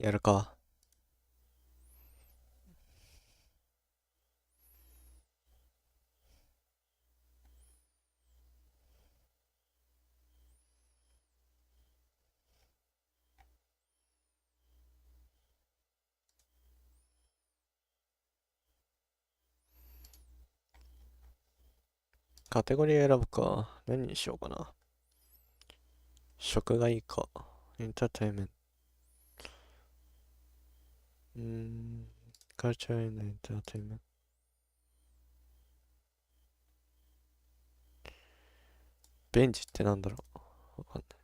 やるか。カテゴリー選ぶか。何にしようかな。食がいいか。エンターテインメント。カルチャーエンターテインメント。ベンチってなんだろう。わかんない。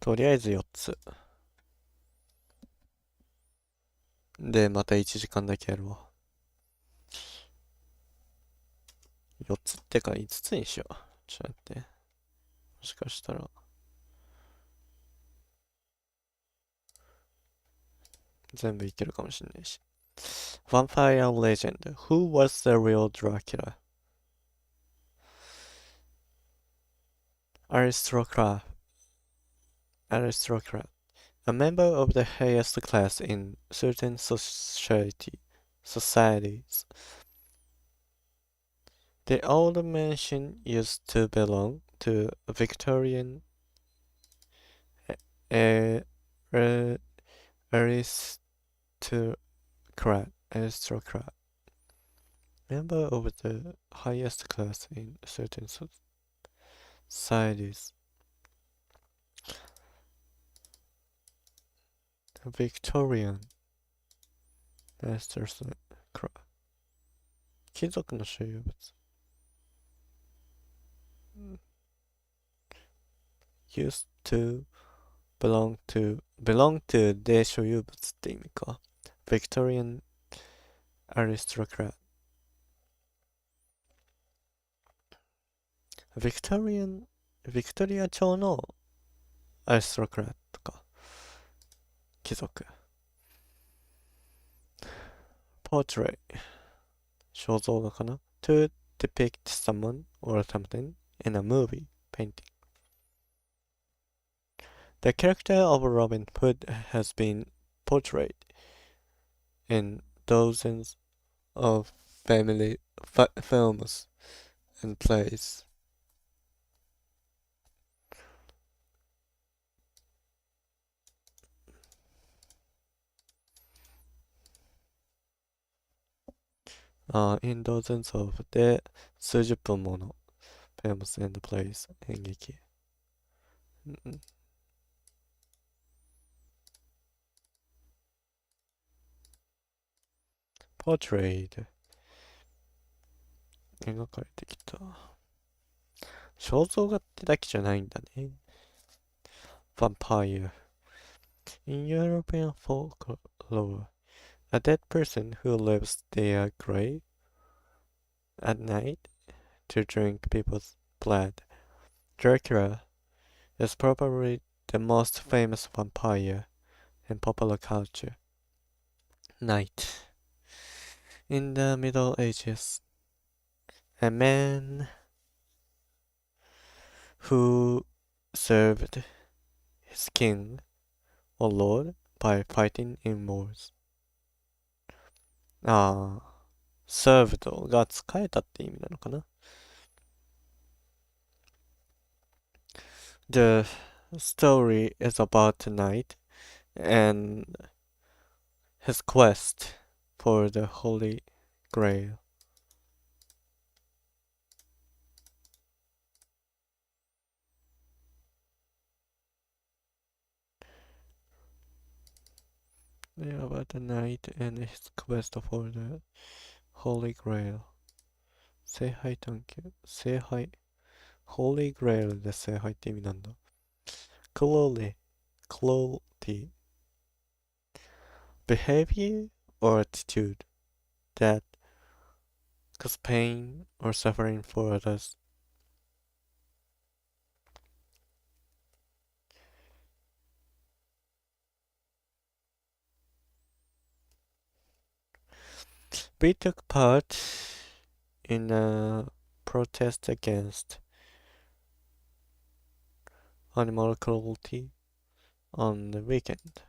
とりあえず4つ。で、また1時間だけやるわ。4つってか5つにしよう。ちょっと待って。もしかしたら、全部いけるかもしんないし。Vampire Legend. Who was the real Dracula? Aristocrat. Aristocrat. A member of the highest class in certain societies. The old mansion used to belong to a Victorian a- a- aristocrat. Aristocrat. Member of the highest class in certain societies. Victorian aristocrat. 貴族の所有物。used to belong to で所有物って意味か。Victorian aristocrat。Victorian、ビクトリア朝のアリストクラットか。貴族。Portrait。肖像画かな ?to depict someone or something in a movie painting. The character of Robin Hood has been portrayed in dozens of family films and plays. in dozens of で数十分もの films and plays 演劇。portrayed 描かれてきた。肖像画ってだけじゃないんだね。vampire. In European folklore, a dead person who lives their grave at night to drink people's blood. Dracula is probably the most famous vampire in popular culture. Night. In the Middle Ages, a man who served his king or lord by fighting in wars. served が仕えたって意味なのかな。The story is about the knight and his quest for the Holy Grail. about the knight and his quest for the Holy Grail. 聖杯探求。聖杯。Holy Grail で聖杯って意味なんだ。Cruelty. Cruelty. Behavior or attitude that cause pain or suffering for others. We took part in a protest against animal cruelty on the weekend.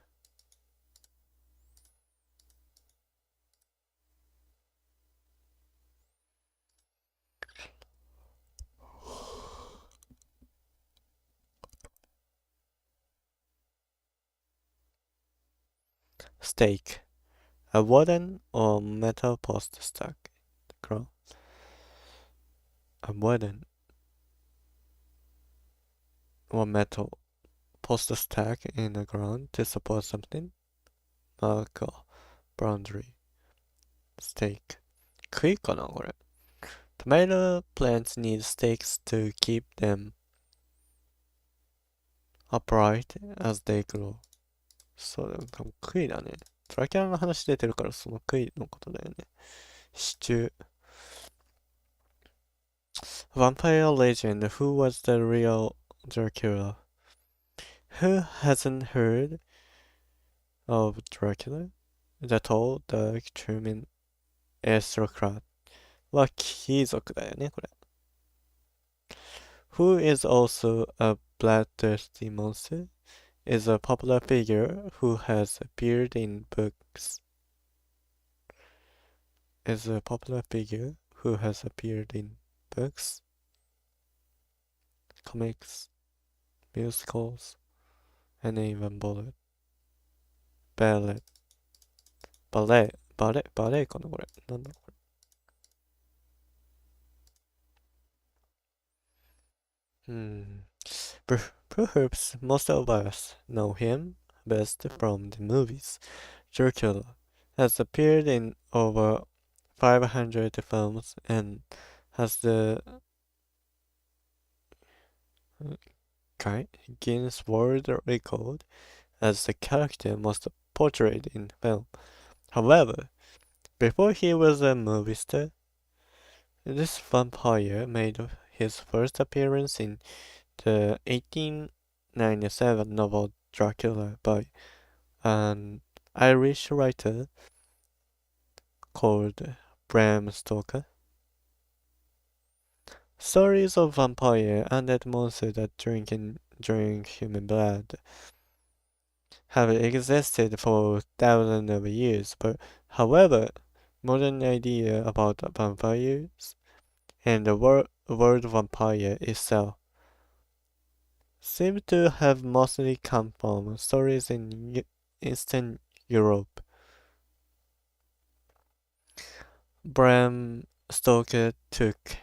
Stake. A wooden or metal post stuck. A wooden or metal post stack in the ground to support something. Mark a boundary. Stake. 食いかなこれ。Tomato plants need stakes to keep them upright as they grow. そうだよ、多分杭だね。ドラキュラの話出てるからその杭のことだよね。支柱。Vampire legend. Who was the real Dracula? Who hasn't heard of Dracula? The tall, dark, charming aristocrat は貴族だよね、これ。Who is also a bloodthirsty monster? Is a popular figure who has appeared in books. Is a popular figure who has appeared in books, comics, musicals, and even ballet. Ballet かなこれ。なんだこれ。Perhaps most of us know him best from the movies. Dracula has appeared in over 500 films and has the Guinness World Record as the character most portrayed in film. However, before he was a movie star, this vampire made his first appearance in the 1897 novel Dracula by an Irish writer called Bram Stoker. Stories of vampire and dead monsters that drink human blood have existed for thousands of years, but however, modern idea about vampires and the word vampire itself seem to have mostly come from stories in Eastern Europe. Bram Stoker took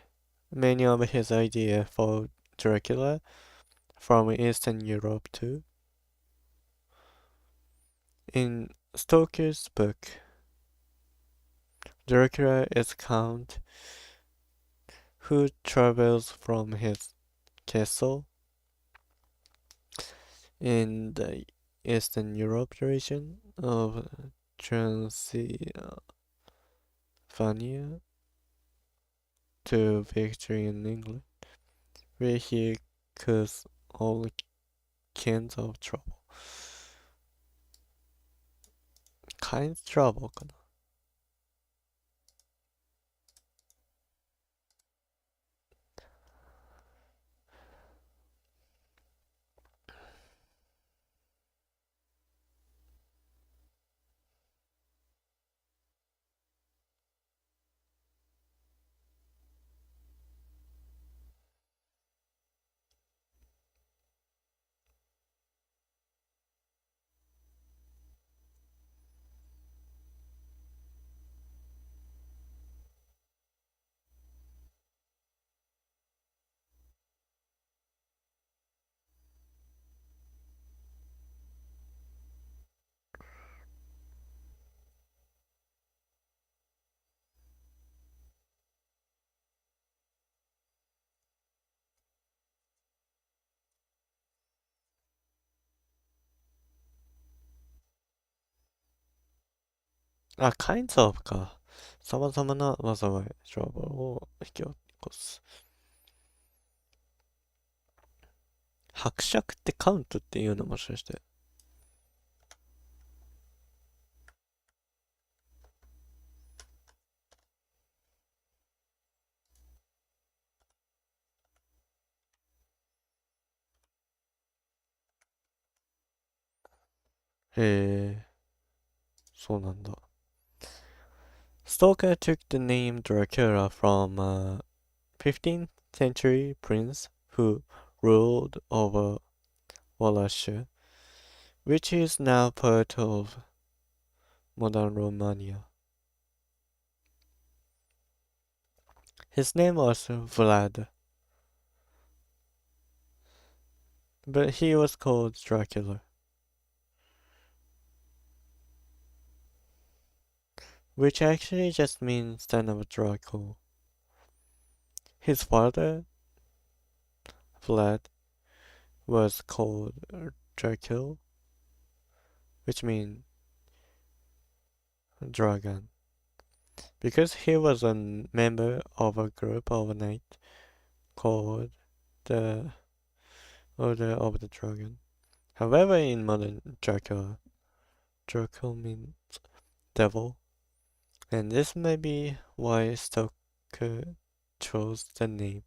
many of his ideas for Dracula from Eastern Europe too. In Stoker's book, Dracula is a count who travels from his castle in the Eastern Europe region of Transylvania to Victorian England, where he caused all kinds of trouble. Kinds of trouble かな。あ、kinds of か。様々な災い、トラブルを引き起こす。伯爵ってカウントっていうのもしかして。へえ、そうなんだ。Stoker took the name Dracula from a 15th century prince who ruled over Wallachia, which is now part of modern Romania. His name was Vlad, but he was called Dracula, which actually just means son of Dracula. His father, Vlad, was called Dracula, which means dragon, because he was a member of a group of knights called the Order of the Dragon. However, in modern Dracula, Dracula means devil, and this may be why Stoker chose the name.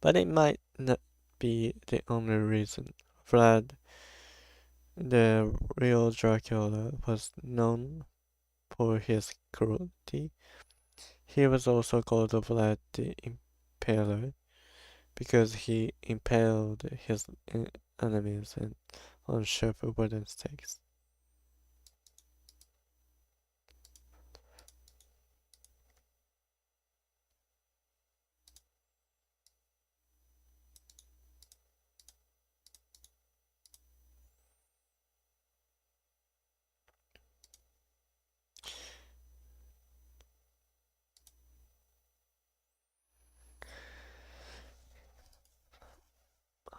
But it might not be the only reason. Vlad, the real Dracula, was known for his cruelty. He was also called Vlad the Impaler because he impaled his enemies on sharp wooden stakes.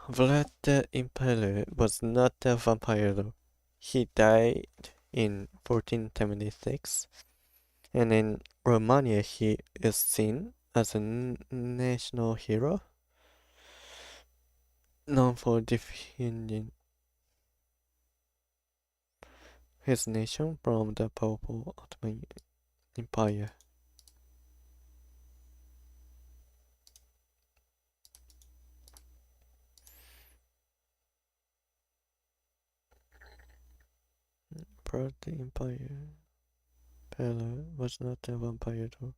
Vlad the Impaler was not a vampire though. He died in 1476, and in Romania he is seen as a national hero, known for defending his nation from the powerful Ottoman Empire. Vlad the Impaler was not a vampire though.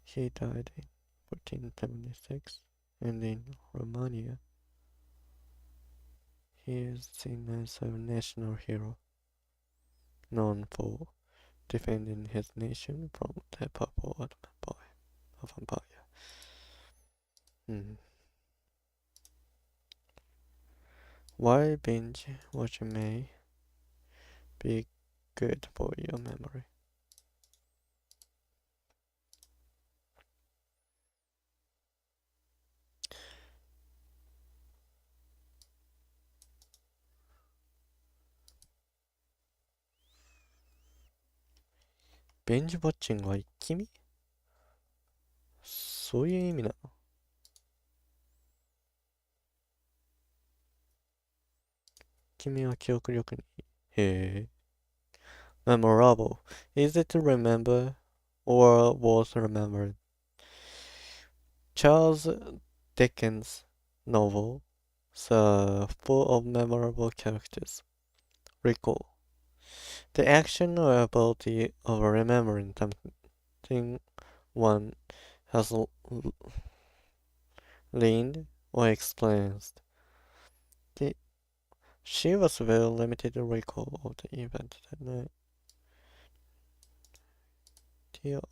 He died in 1476, and in Romania he is seen as a national hero, known for defending his nation from the purple empire. Why binge watching may be good for your memory. ベンジウォッチングは一気見そういう意味なの君は記憶力にへえ memorable. Easy to remember or worth remembering. Charles Dickens' novels are full of memorable characters. Recall. The action or ability of remembering something one has learned or experienced. She was very limited recall of the event that night.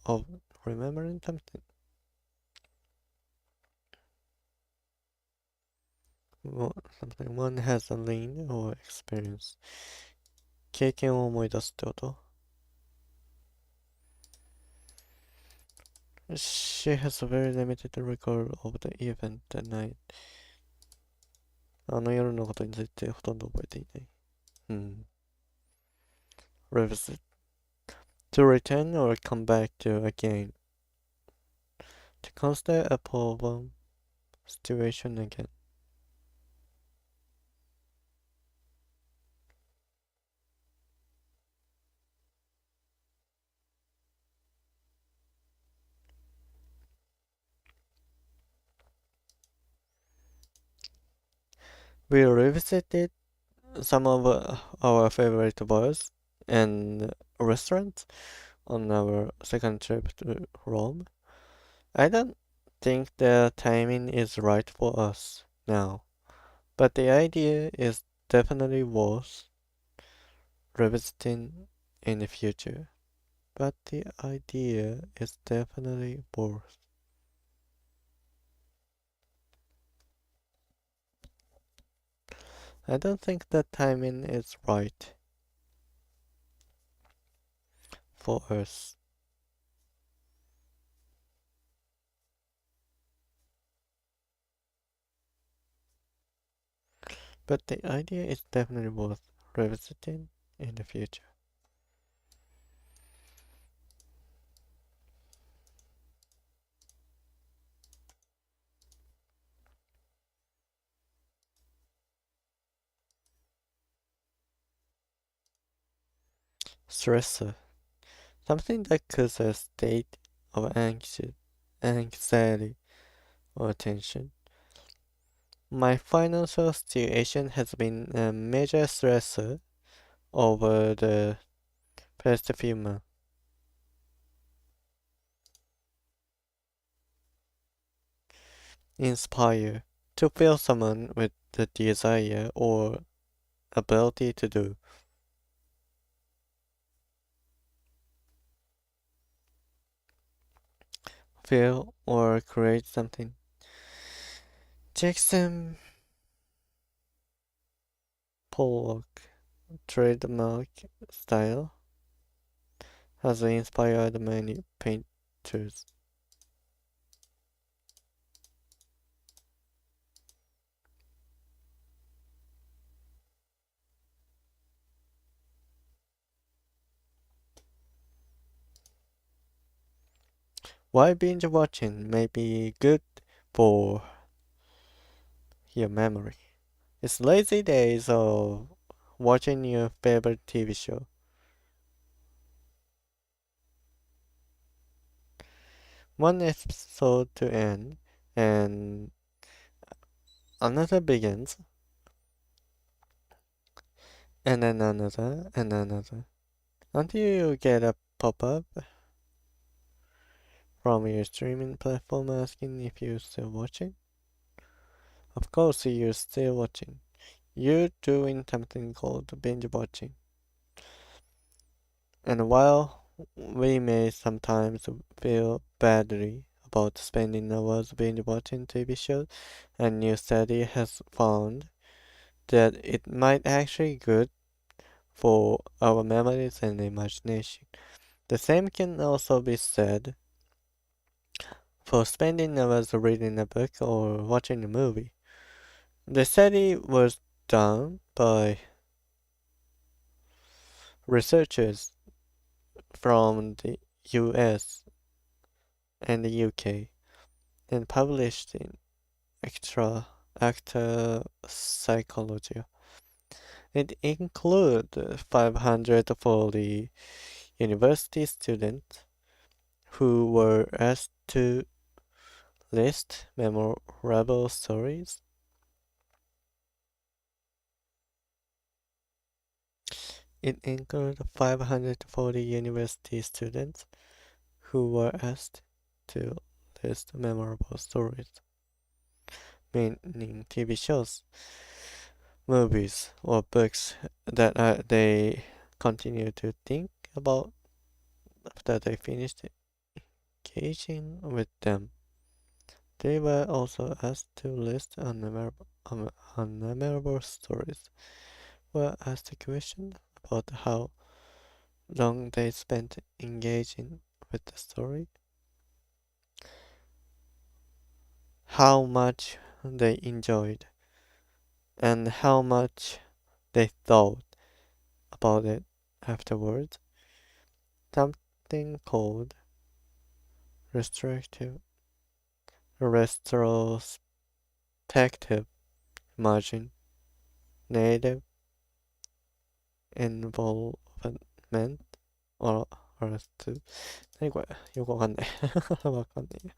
Of remembering something. Something one has learned or experienced. 経験を思い出すってこと She has a very limited record of the event that night. あの夜のことについてほとんど覚えていない。うん。revisit, to return or come back to again, to consider a problem situation again. We revisited some of our favorite bars and restaurants on our second trip to Rome. I don't think the timing is right for us now, but the idea is definitely worth revisiting in the future. But the idea is definitely worth. I don't think the timing is right for us. But the idea is definitely worth revisiting in the future. Stressor. Something that causes a state of anxiety or tension. My financial situation has been a major stressor over the past few months. Inspire. To feel someone with the desire or ability to do. Feel or create something. Jackson Pollock trademark style has inspired many painters. Why binge watching may be good for your memory. It's lazy days of watching your favorite TV show. One episode to end, and another begins, and then another, and another, until you get a pop-up from your streaming platform asking if you're still watching. Of course, you're still watching. You're doing something called binge watching. And while we may sometimes feel badly about spending hours binge watching TV shows, a new study has found that it might actually good for our memories and imagination. The same can also be said for spending hours reading a book or watching a movie. The study was done by researchers from the US and the UK and published in Actor Psychology. It included 540 university students who were asked to list memorable stories. It included 540 university students who were asked to list memorable stories, meaning TV shows, movies, or books that they continue to think about after they finished engaging with them. They were also asked to list unmemorable stories. Were asked a question about how long they spent engaging with the story, how much they enjoyed, and how much they thought about it afterwards. Something called restrictive, retrospective margin, native involvement, or 何これよくわかんないわかんない。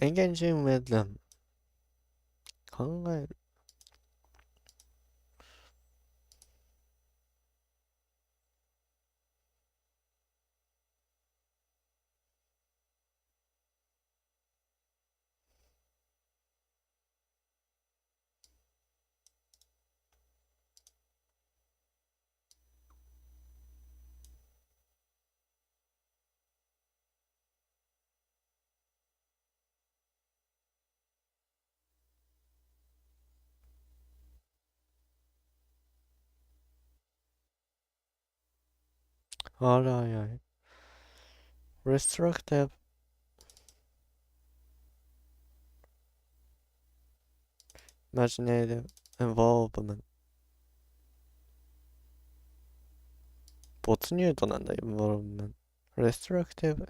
engaging with them 考える RII restrictive imaginative involvement 没入度なんだ involvement restrictive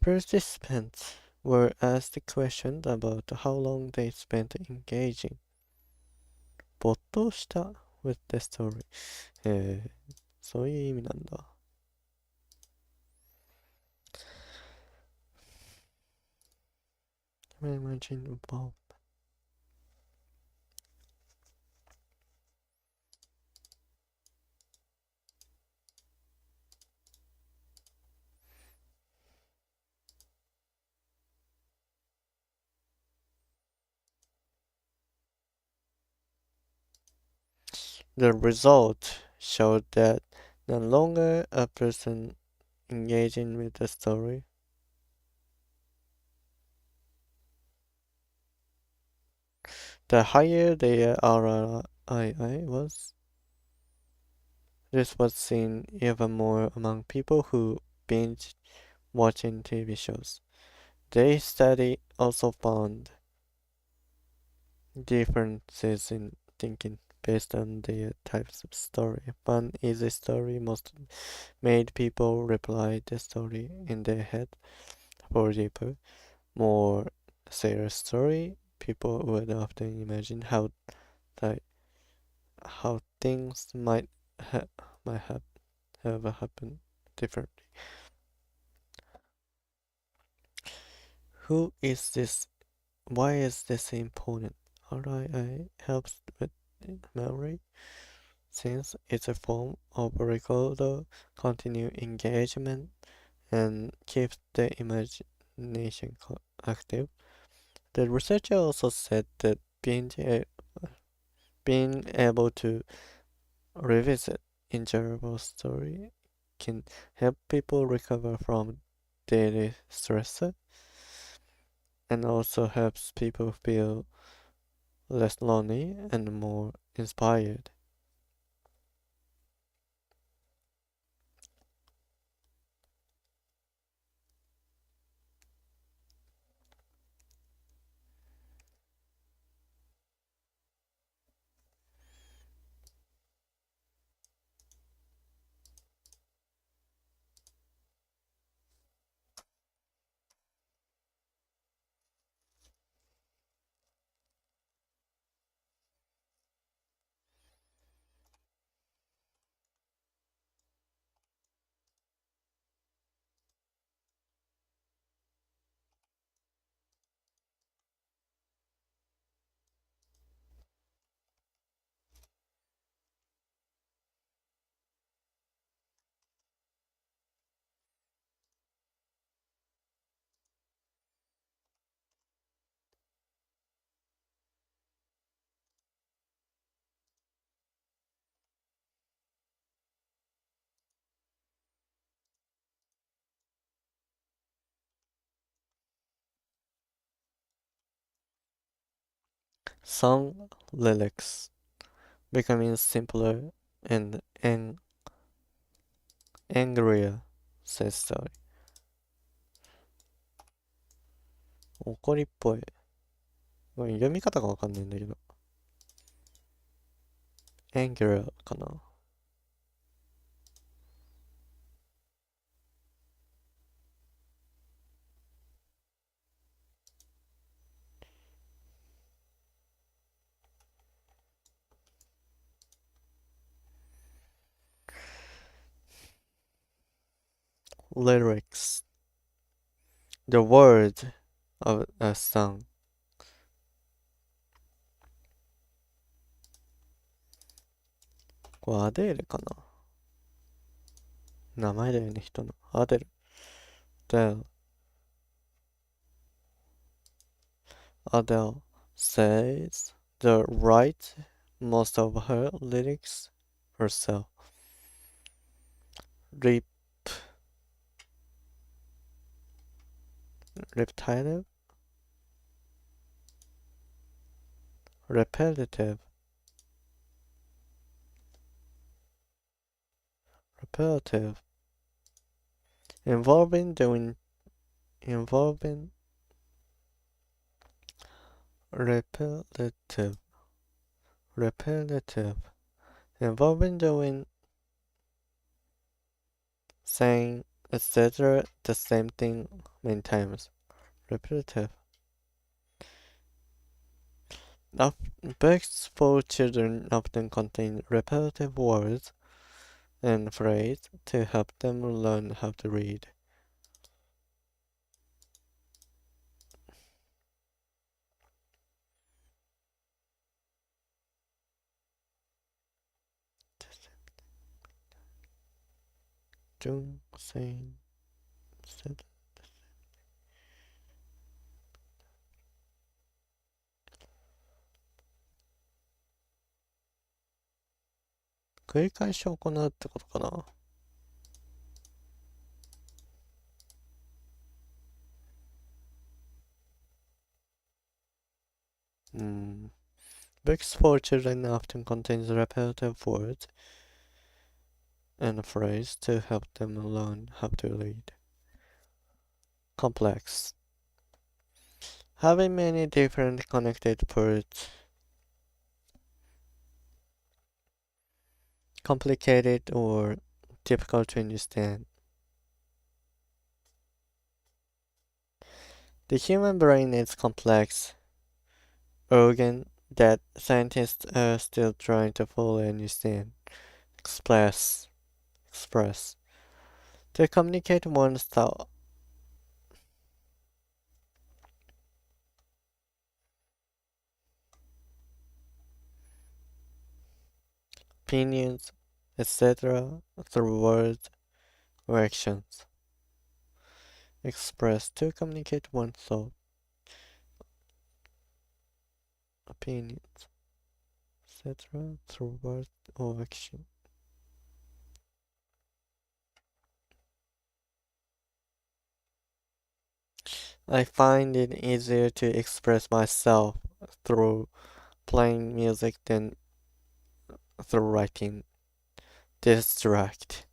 participants were asked questions about how long they spent engaging 没頭した with the story そういう意味なんだ imagine involved The result showed that the longer a person engaging with the story, the higher their RII was. This was seen even more among people who binge watching TV shows. The study also found differences in thinking based on their types of story. Fun, easy story most made people reply the story in their head for deeper, more serious story. People would often imagine how things might have happened differently. Who is this? Why is this important? RII helps with memory since it's a form of record continue engagement and keeps the imagination active. The researcher also said that being able to revisit enjoyable story can help people recover from daily stress and also helps people feel less lonely and more inspired. Song lyrics becoming simpler and angrier, says story. 怒りっぽい。ごめん、読み方がわかんないんだけど。angrier かな。lyrics. The word of a song. これアデールかな、名前だよね、人の。アデル。Adele. Adele says the write most of her lyrics herself. Rep repetitive repetitive repetitive involving repetitive repetitive involving doing saying etc the same thing many times. Repetitive. Books for children often contain repetitive words and phrases to help them learn how to read. Jung saying said 繰り返し行うってことかな。Books for children often contains repetitive words and phrases to help them learn how to read. Complex. Having many different connected parts. Complicated or difficult to understand. The human brain is complex organ that scientists are still trying to fully understand. Express. To communicate one's thought. Opinions, etc. through words or actions. Express to communicate one's thought. Opinions, etc. through words or action. I find it easier to express myself through playing music than through writing. Distract.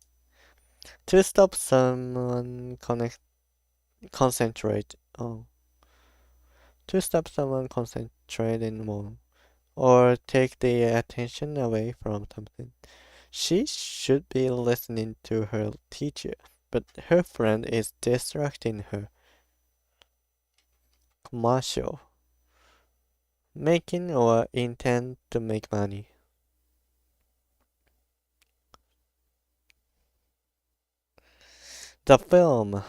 To stop someone concentrate. Oh. To stop someone concentrating more. Or take their attention away from something. She should be listening to her teacher, but her friend is distracting her. Commercial. Making or intend to make money. The film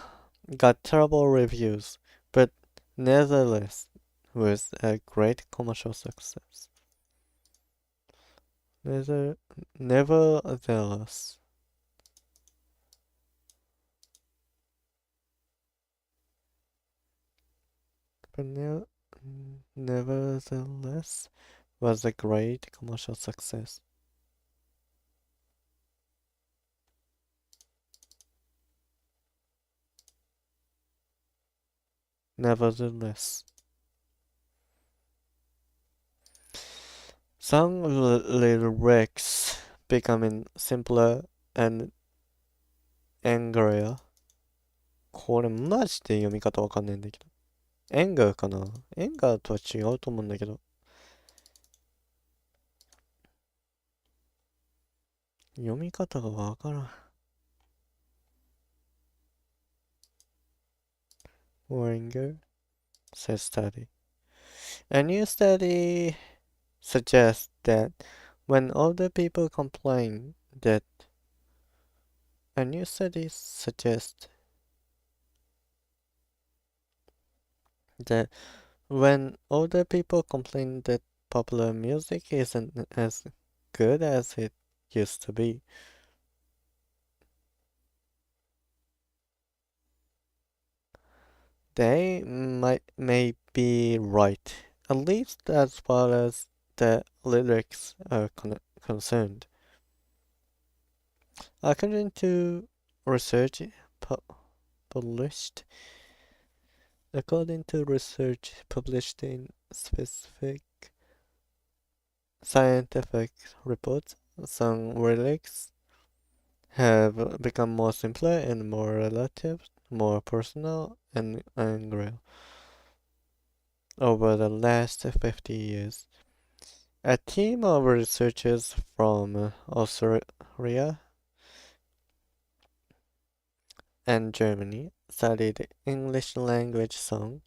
got terrible reviews, but nevertheless was a great commercial success. Nevertheless. But nevertheless was a great commercial success. Nevertheless. Some lyrics becoming simpler and angrier. これマジで読み方わかんないんだけど。エンガーかな、エンガーとは違うと思うんだけど。読み方がわからん。More anger says study. A new study suggests that when older people complain that a new study suggests that when older people complain that popular music isn't as good as it used to be, they may be right, at least as far as the lyrics are concerned. According to research pu- published, according to research published in specific scientific reports, some lyrics have become more simpler and more relative, more personal and angry over the last 50 years. A team of researchers from Austria and Germany studied English language song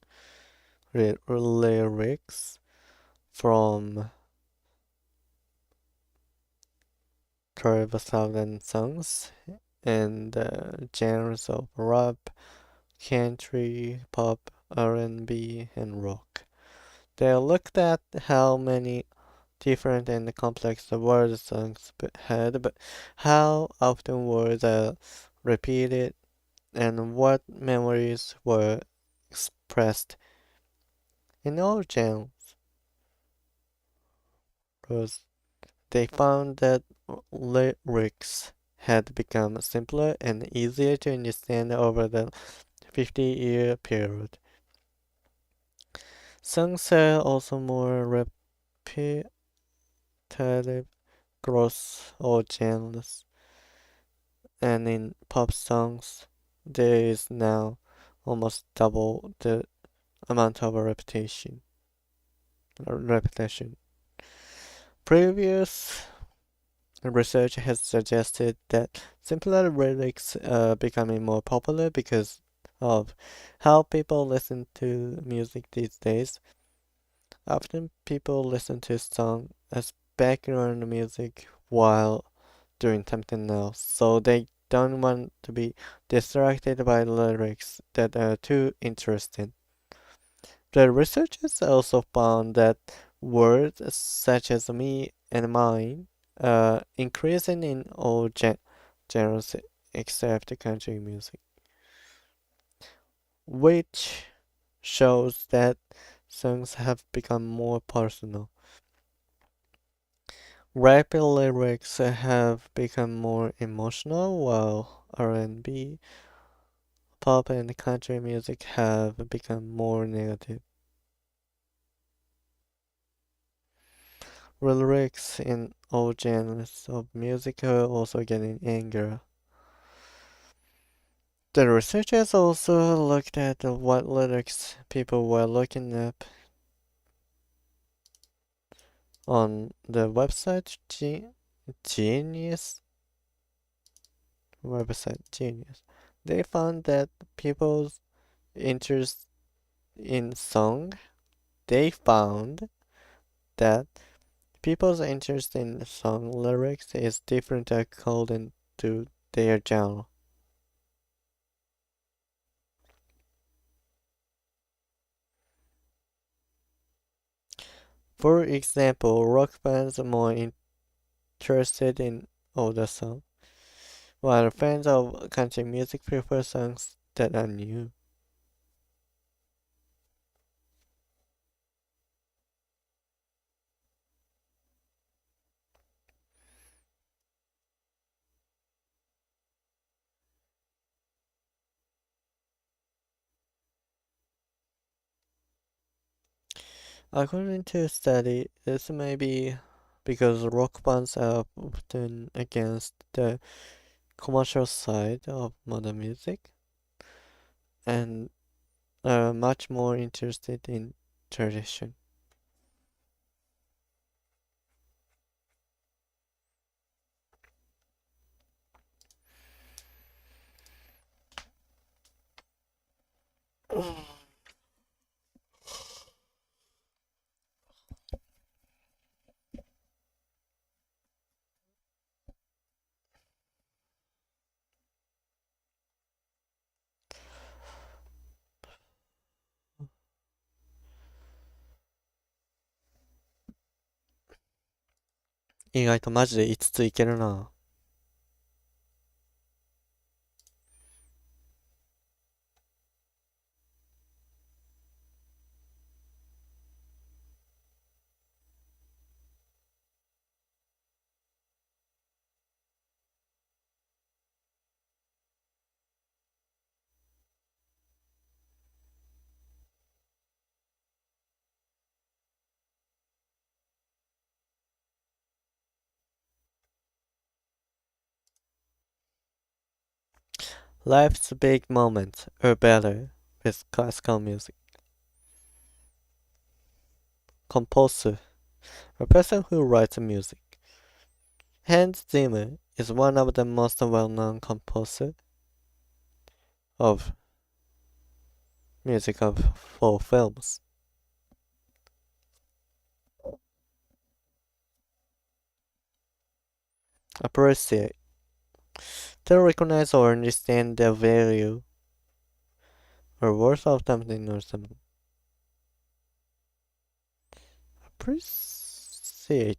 lyrics from 12,000 songs in the genres of rap, country, pop, R&B, and rock. They looked at how many different and complex the word songs had, but how often words are repeated and what memories were expressed in all genres. They found that lyrics had become simpler and easier to understand over the 50-year period. Songs are also more repetitive across all genres, and in pop songs, there is now almost double the amount of repetition. Previous research has suggested that simpler lyrics are becoming more popular because of how people listen to music these days. Often people listen to song as background music while doing something else, so they don't want to be distracted by lyrics that are too interesting. The researchers also found that words such as me and mine are increasing in all genres except country music, which shows that songs have become more personal. Rap lyrics have become more emotional, while R&B, pop, and country music have become more negative. Lyrics in all genres of music are also getting angrier. The researchers also looked at what lyrics people were looking up on the website Genius. Genius. They found that people's interest in song. They found that people's interest in song lyrics is different according to their genre. For example, rock fans are more interested in older songs, while fans of country music prefer songs that are new. According to a study, this may be because rock bands are often against the commercial side of modern music and are much more interested in tradition. Mm. 意外とマジで5ついけるな。Life's big moments are better with classical music. Composer, a person who writes music. Hans Zimmer is one of the most well-known composers of music for films. Appreciate. To recognize or understand the value or worth of something or something. Appreciate.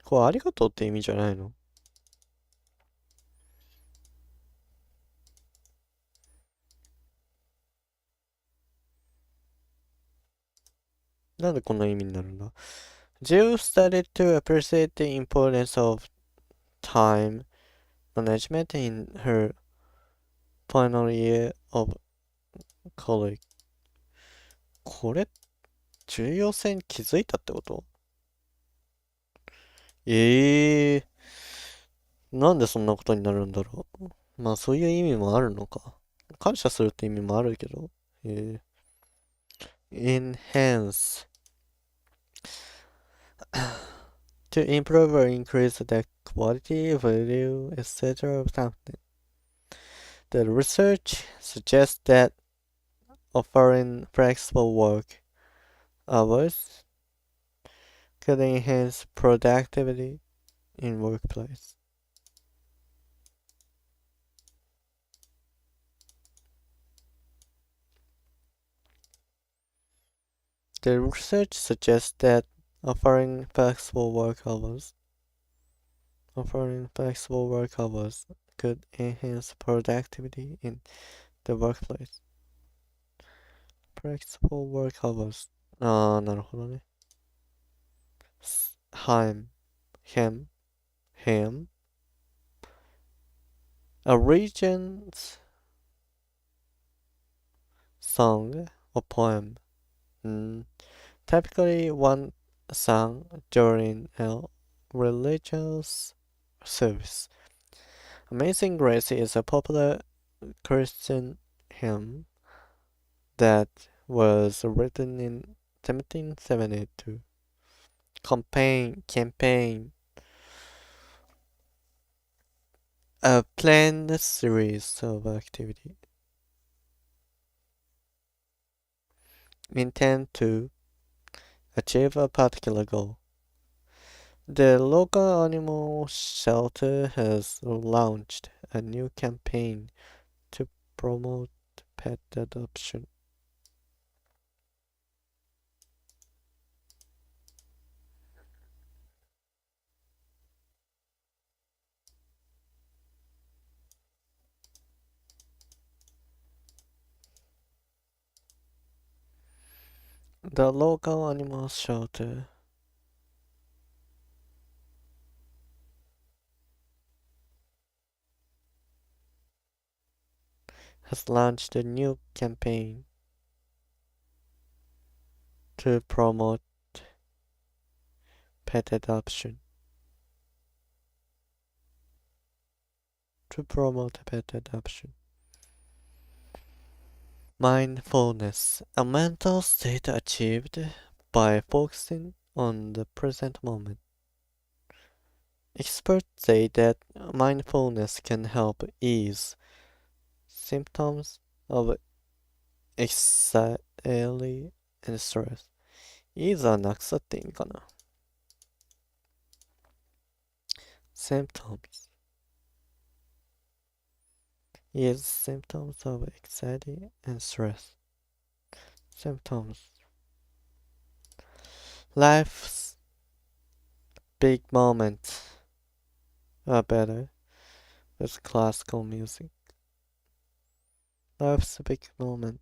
これありがとうって意味じゃないの？なんでこんな意味になるんだ？ Jill started to appreciate the importance of time management in her final year of college. これ、重要性に気づいたってこと？ええー、なんでそんなことになるんだろう。まあそういう意味もあるのか。感謝するって意味もあるけど。enhance to improve or increase the quality, value, etc. of something. The research suggests that offering flexible work hours could enhance productivity in workplace. The research suggests that offering flexible work hours could enhance productivity in the workplace. Flexible work hours. ああ、なるほどね。Hem, hem, hem. A region's song or poem. Typically one sung during a religious service. Amazing Grace is a popular Christian hymn that was written in 1772. Campaign. A planned series of activity intend to achieve a particular goal. The local animal shelter has launched a new campaign to promote pet adoption. The local animal shelter has launched a new campaign to promote pet adoption. Mindfulness, a mental state achieved by focusing on the present moment. Experts say that mindfulness can help ease symptoms of anxiety and stress. ease はなくさっていいんかな symptoms. Ease symptoms of anxiety and stress. Symptoms. Life's big moments are better with classical music. Life's a big moment.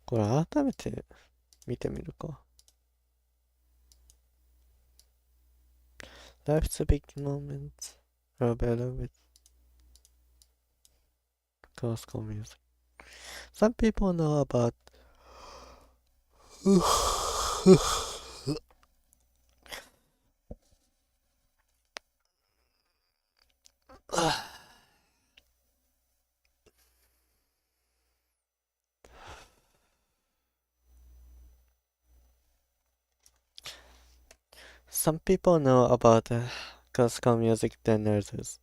これ改めて見てみるか。Life's a big moment are better with classical music. Some people know about some people know about classical music than others.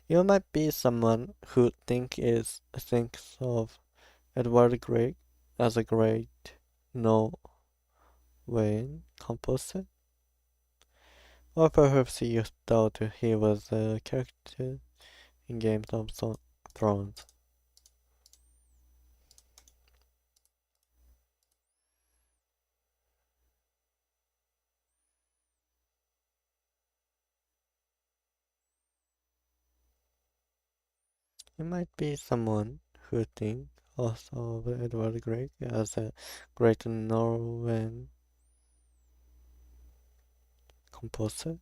You might be someone who thinks of Edward Grieg as a great Norwegian composer, or perhaps you thought he was a character in Game of Thrones. You might be someone who thinks also of Edward Grieg as a great Norwegian composer.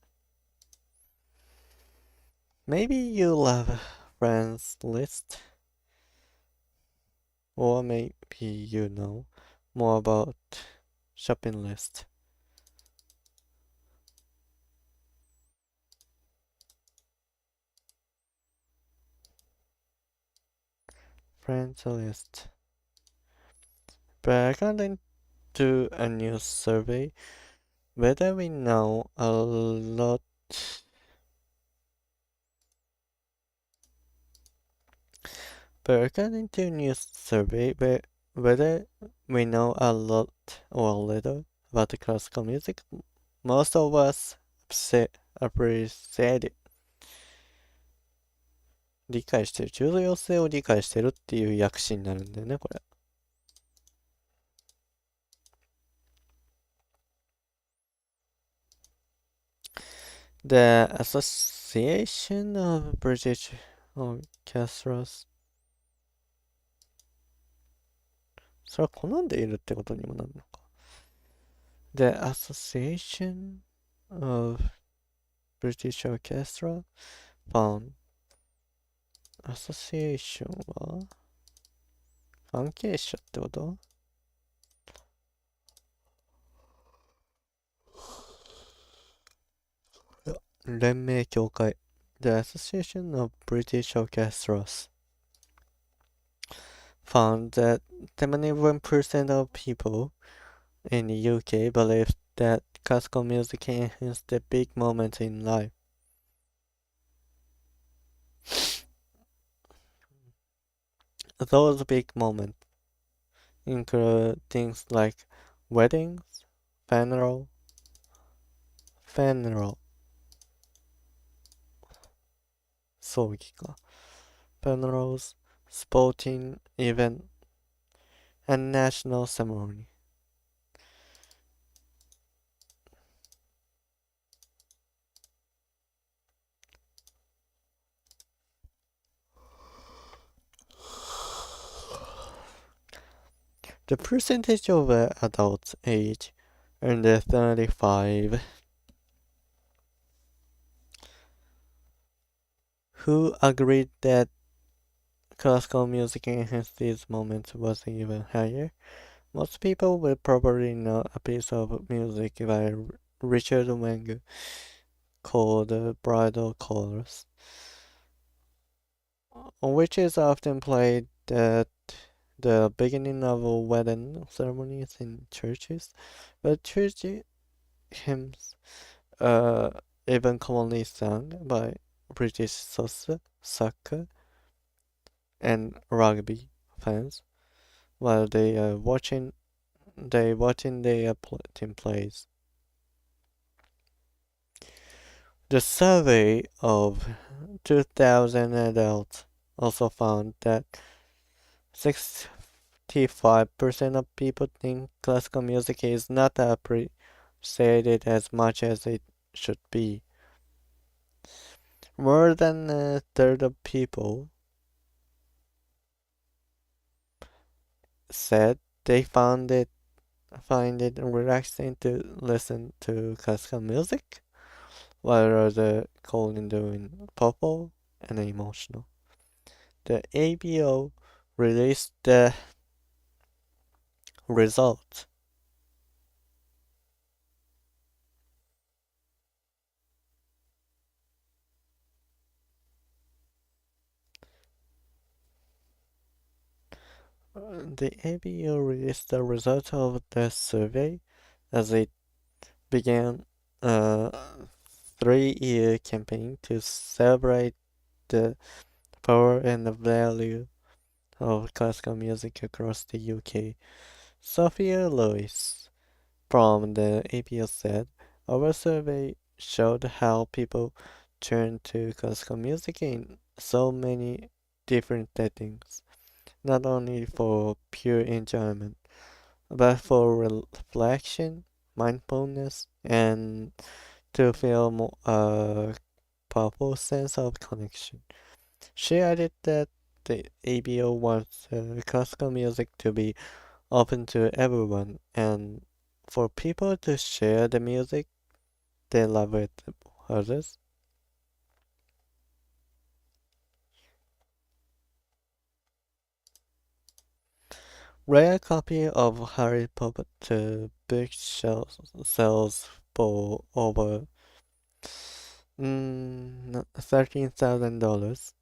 Maybe you love Friends List, or maybe you know more about Shopping List. Friends List. But according to a new survey, whether we know a lot But according to a new survey, whether we know a lot or a little about the classical music, most of us appreciate it. 理解してる。重要性を理解してるっていう訳詞になるんだよね、これ。The Association of British Orchestras それは好んでいるってことにもなるのか。The Association of British Orchestra found Association は関係者ってこと連盟協会 The Association of British Orchestras found that 71% of people in the UK believe that classical music can enhance the big moments in life. Those big moments include things like weddings, funeral, 葬儀か funerals, sporting event, and national ceremony. The percentage of adults aged under 35 who agreed that classical music enhanced these moments was even higher. Most people will probably know a piece of music by Richard Wang called Bridal Chorus, which is often played at the beginning of wedding ceremonies in churches. But church hymns, uh, even commonly sung by British soccer and rugby fans while they watching their team plays. The survey of 2,000 adults also found that 65% of people think classical music is not appreciated as much as it should be. More than a third of people said they find it relaxing to listen to classical music, while others called it doing purple and emotional. The ABO released the results. The ABO released the result of the survey as it began a 3-year campaign to celebrate the power and the value of classical music across the UK. Sophia Lewis from the ABO said, "Our survey showed how people turn to classical music in so many different settings, not only for pure enjoyment, but for reflection, mindfulness, and to feel a powerful sense of connection." She added that the ABO wants classical music to be open to everyone and for people to share the music they love with others. Rare copy of Harry Potter book sells for over $13,000.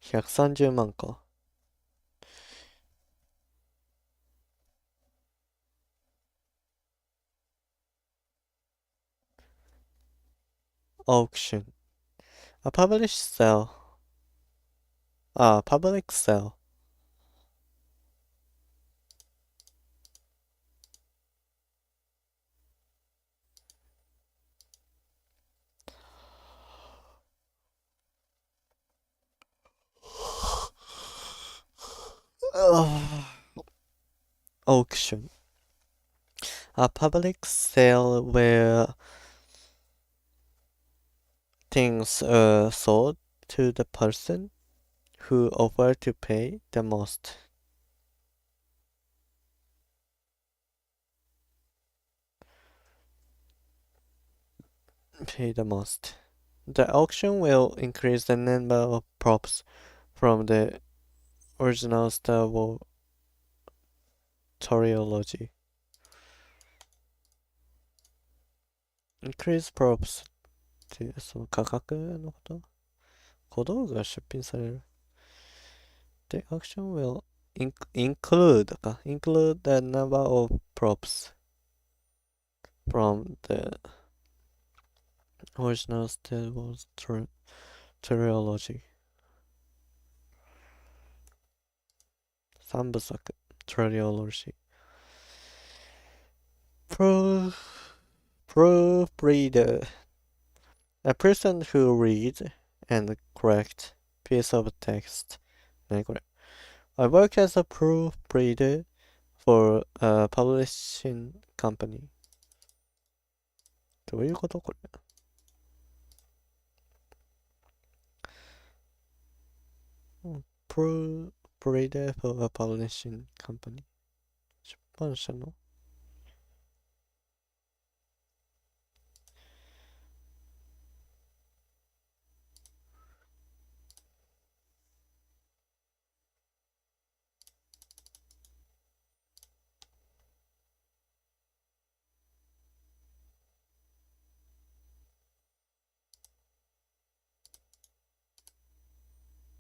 130万か。Auction. A published sale. Public sale. Auction. A public sale where things are sold to the person who offered to pay the most. Pay the most. The auction will increase the number of props from the original Star Wars trilogy. Increase props ってその価格のこと小道具が出品される。The auction will include the number of props from the original Star Wars trilogy. 三部作 trilogy. Proofreader. A person who reads and corrects piece of text. 何これ? I work as a proofreader for a publishing company. どういうことこれ? Proofreader for a publishing company. 出版社の?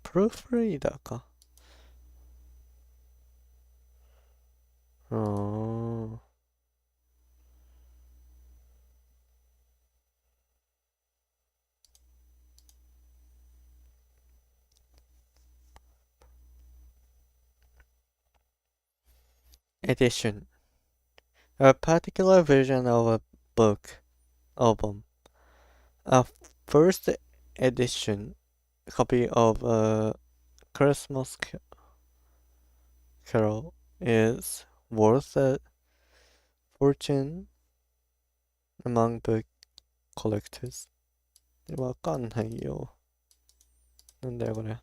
Proofreader か. Edition. A particular version of a book, album. A first edition copy of a Christmas Carol is worth a fortune among book collectors. わかんないよ。なんだよこれ。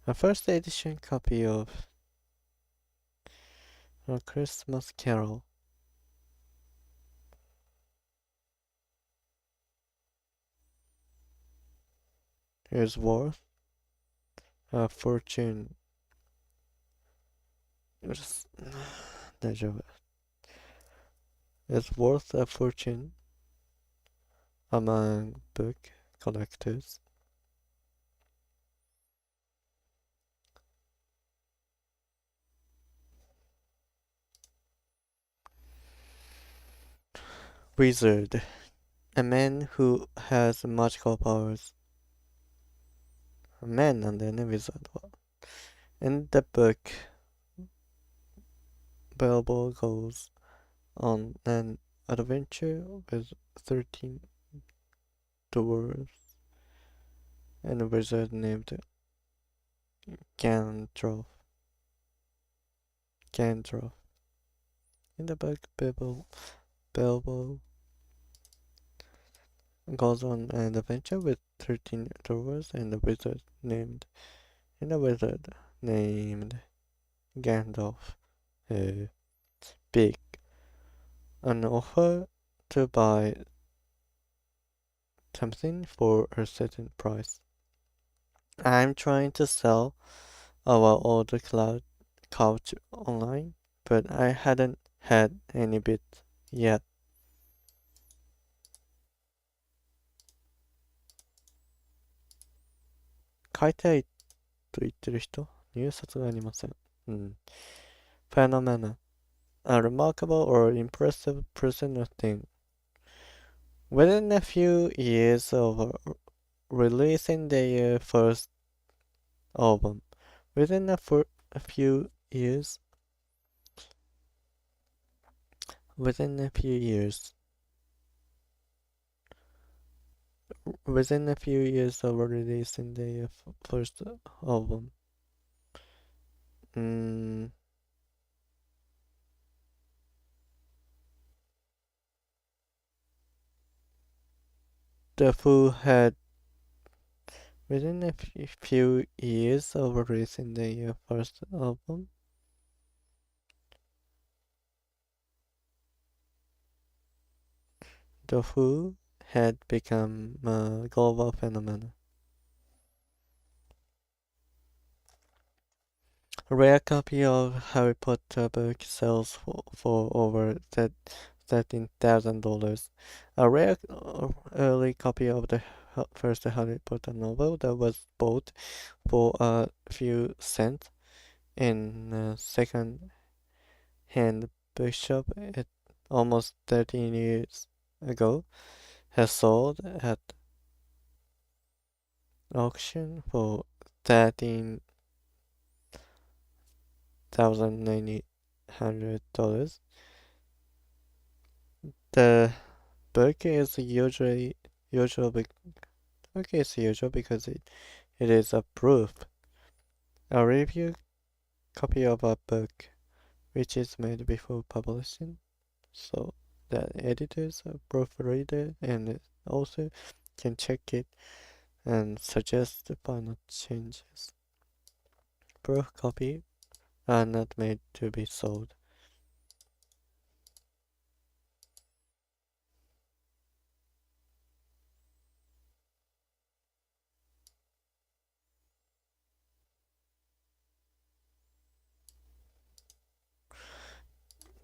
A first edition copy of A Christmas Carol is worth a fortune. 大丈夫。Is worth a fortune among book collectors. Wizard. A man who has magical powers. A man なんだよね、wizard は。In the book, Bilbo goes on an adventure with 13 dwarves and a wizard named Gandalf. In the book, Bilbo goes on an adventure with 13 dwarves and a wizard named Gandalf. Big. An offer to buy something for a certain price. I'm trying to sell our old couch online, but I hadn't had any bid yet. 買いたいと言ってる人入札がありません。Phenomena. A remarkable or impressive person or thing. Within a few years of releasing their first album. Within a few years of releasing their first album. The Who had within a few years of releasing their first album. The Who had become a global phenomenon. A rare copy of Harry Potter book sells for over $13,000. A rare early copy of the first Harry Potter novel that was bought for a few cents in a second-hand bookshop almost 13 years ago has sold at auction for $13,900. The book is usual, book is usual because it is a proof. A review copy of a book which is made before publishing, so that editors, proofreader, and author can check it and suggest the final changes. Proof copy are not made to be sold.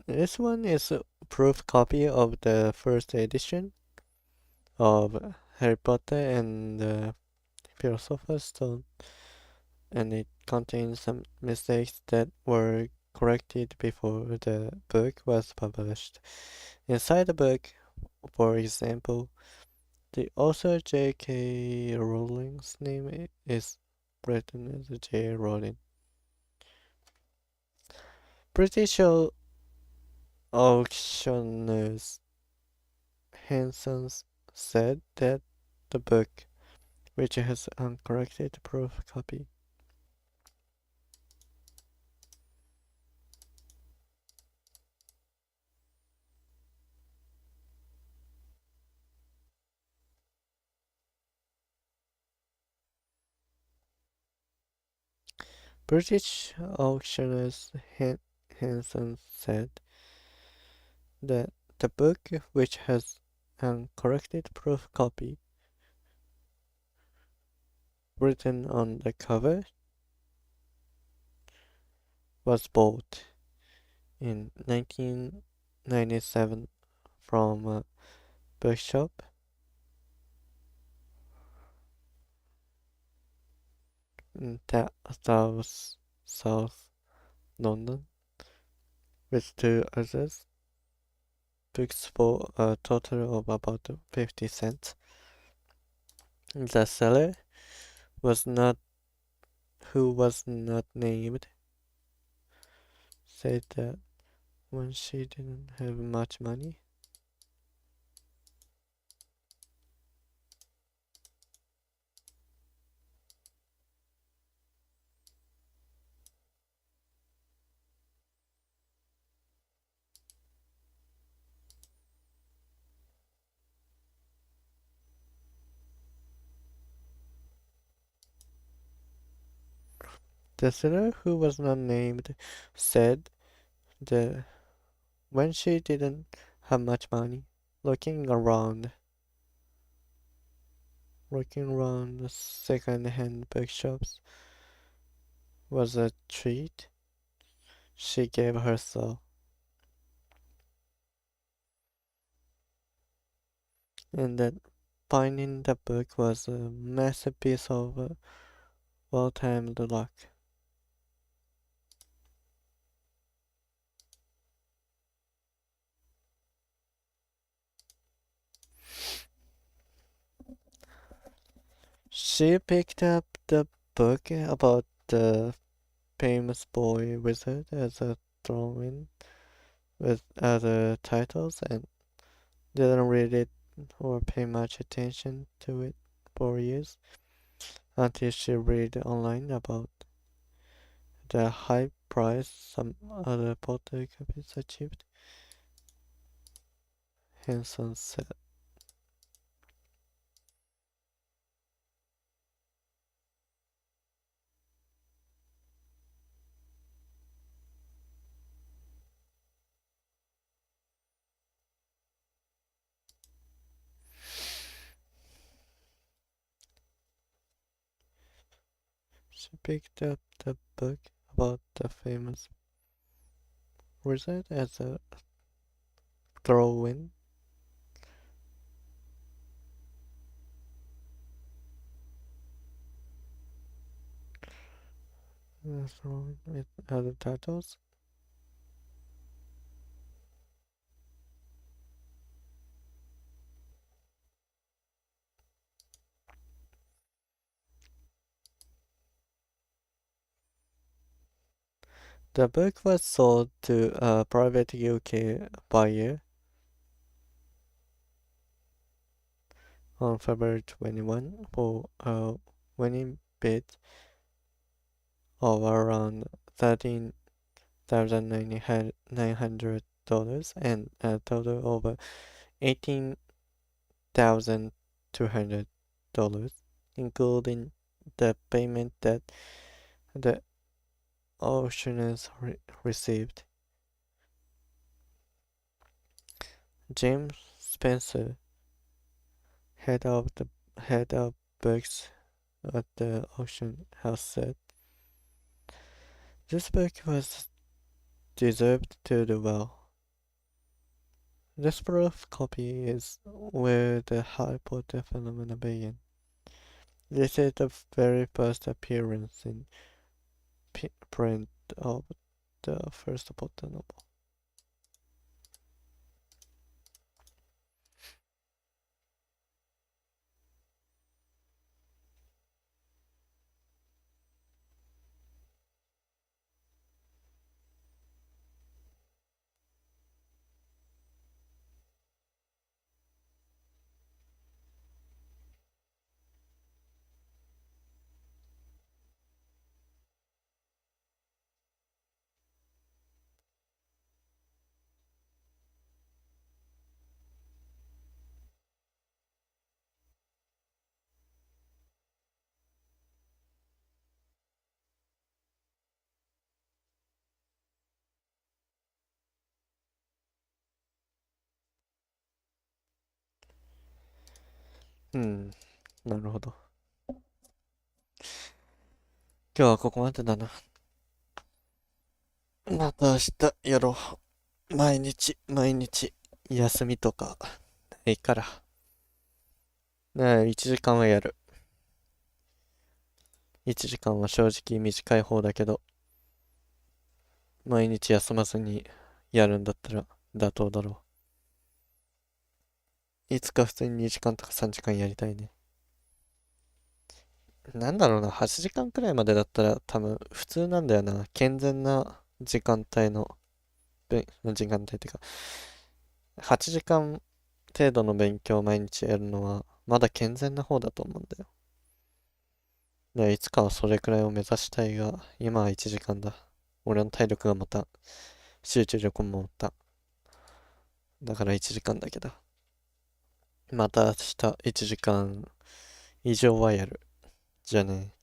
This one is a proof copy of the first edition of Harry Potter and the Philosopher's Stone, and it contains some mistakes that were corrected before the book was published. Inside the book, for example, the author J.K. Rowling's name is written as J. Rowling. British auctioneers Hanson said that the book, which has uncorrected proof copy, British auctioneers Hanson said that the book, which has uncorrected proof copy written on the cover, was bought in 1997 from a bookshop in South London with two others books for a total of about 50 cents. The seller was not who was not named said that when she didn't have much money, the seller who was not named said that when she didn't have much money, looking around the second-hand bookshops was a treat she gave herself, and that finding the book was a massive piece of well-timed luck. She picked up the book about the famous boy wizard as a throw-in with other titles and didn't read it or pay much attention to it for years until she read online about the high price some other Potter copies achieved. Henson said. She picked up the book about the famous wizard as a throw-in. Throw-in with other titles. The book was sold to a private UK buyer on February 21 for a winning bid of around $13,900 and a total of $18,200, including the payment that the auctioneers received. James Spencer, head of books at the auction house, said, "This book was deserved to do well. This proof copy is where the Harry Potter phenomena began. This is the very first appearance in print of the first Potter novel." なるほど。今日はここまでだな。また明日やろう。毎日、休みとか、いいから。1時間はやる。1時間は正直短い方だけど、毎日休まずにやるんだったら妥当だろう。いつか普通に2時間とか3時間やりたいね。なんだろうな、8時間くらいまでだったら多分普通なんだよな。健全な時間帯の、時間帯っていうか、8時間程度の勉強を毎日やるのは、まだ健全な方だと思うんだよ。で、いつかはそれくらいを目指したいが、今は1時間だ。俺の体力がまた、集中力もまた。だから1時間だけだ。また明日1時間以上はやる。じゃあね。